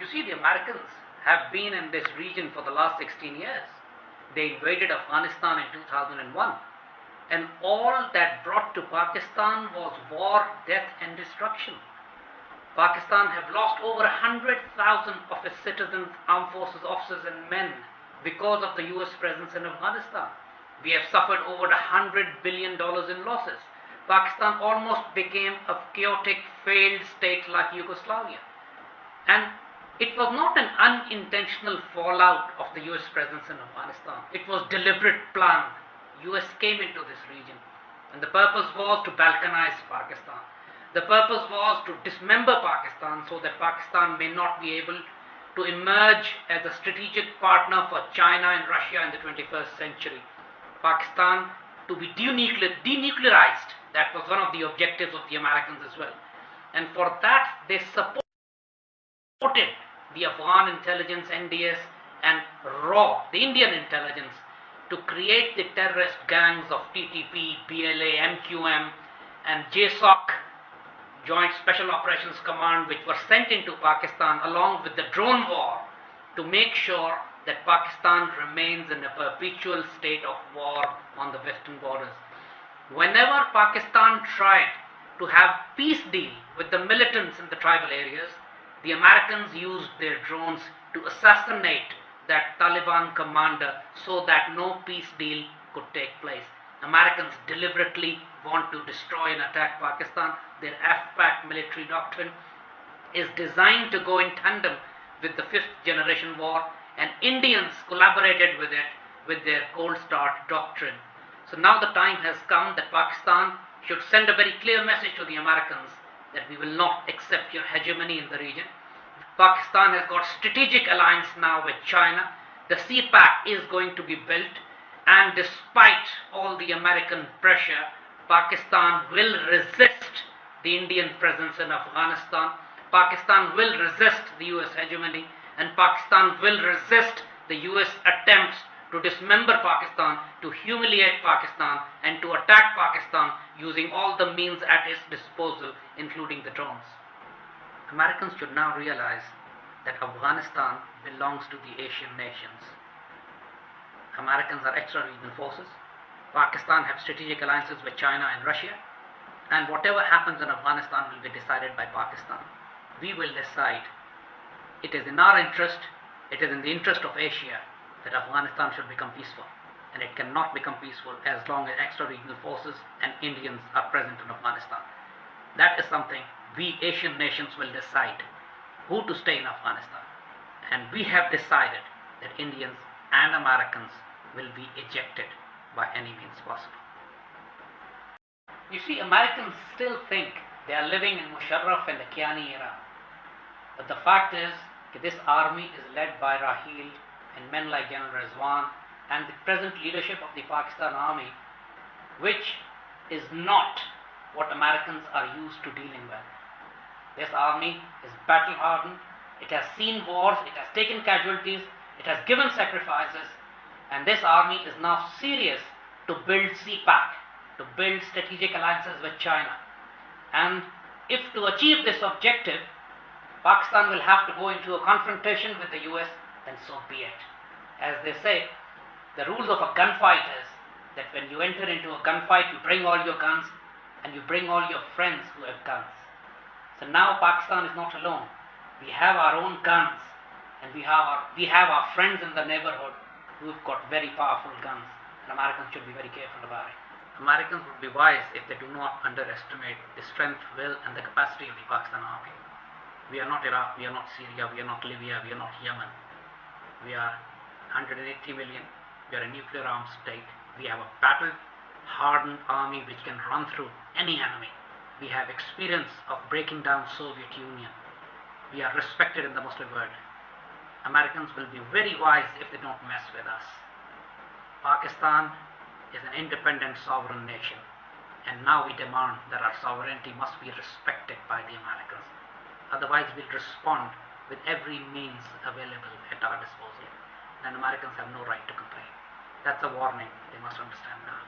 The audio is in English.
You see, the Americans have been in this region for the last 16 years. They invaded Afghanistan in 2001, and all that brought to Pakistan was war, death, and destruction. Pakistan have lost over 100,000 of its citizens, armed forces officers, and men because of the US presence in Afghanistan. We have suffered over $100 billion in losses. Pakistan almost became a chaotic, failed state like Yugoslavia. And it was not an unintentional fallout of the US presence in Afghanistan. It was deliberate, planned. US came into this region, and the purpose was to balkanize Pakistan. The purpose was to dismember Pakistan so that Pakistan may not be able to emerge as a strategic partner for China and Russia in the 21st century. Pakistan to be denuclearized. That was one of the objectives of the Americans as well. And for that, they supported the Afghan intelligence, NDS, and RAW, the Indian intelligence, to create the terrorist gangs of TTP, BLA, MQM, and JSOC, Joint Special Operations Command, which were sent into Pakistan along with the drone war to make sure that Pakistan remains in a perpetual state of war on the western borders. Whenever Pakistan tried to have peace deal with the militants in the tribal areas, the Americans used their drones to assassinate that Taliban commander so that no peace deal could take place. Americans deliberately want to destroy and attack Pakistan. Their AFPAC military doctrine is designed to go in tandem with the fifth generation war, and Indians collaborated with it with their cold start doctrine. So now the time has come that Pakistan should send a very clear message to the Americans that we will not accept your hegemony in the region. Pakistan has got strategic alliance now with China. The CPAC is going to be built, and despite all the American pressure, Pakistan will resist the Indian presence in Afghanistan. Pakistan will resist the US hegemony, and Pakistan will resist the US attempts to dismember Pakistan, to humiliate Pakistan, and to attack Pakistan using all the means at its disposal, including the drones. Americans should now realize that Afghanistan belongs to the Asian nations. Americans are extra-regional forces. Pakistan have strategic alliances with China and Russia, and whatever happens in Afghanistan will be decided by Pakistan. We will decide. It is in our interest, it is in the interest of Asia that Afghanistan should become peaceful, and it cannot become peaceful as long as extra-regional forces and Indians are present in Afghanistan. That is something we Asian nations will decide, who to stay in Afghanistan, and we have decided that Indians and Americans will be ejected by any means possible. You see, Americans still think they are living in Musharraf and the Kiani era, but the fact is that this army is led by Rahil and men like General Rizwan and the present leadership of the Pakistan army, which is not what Americans are used to dealing with. This army is battle hardened, it has seen wars, it has taken casualties, it has given sacrifices, and this army is now serious to build CPAC, to build strategic alliances with China. And if to achieve this objective, Pakistan will have to go into a confrontation with the US, then so be it. As they say, the rules of a gunfight is that when you enter into a gunfight, you bring all your guns and you bring all your friends who have guns. So now Pakistan is not alone. We have our own guns, and we have our friends in the neighborhood who've got very powerful guns, and Americans should be very careful about it. Americans would be wise if they do not underestimate the strength, will, and the capacity of the Pakistan army. We are not Iraq, we are not Syria, we are not Libya, we are not Yemen. We are 180 million, we are a nuclear armed state. We have a battle-hardened army which can run through any enemy. We have experience of breaking down Soviet Union. We are respected in the Muslim world. Americans will be very wise if they don't mess with us. Pakistan is an independent sovereign nation, and now we demand that our sovereignty must be respected by the Americans. Otherwise, we'll respond with every means available at our disposal, and Americans have no right to complain. That's a warning they must understand now.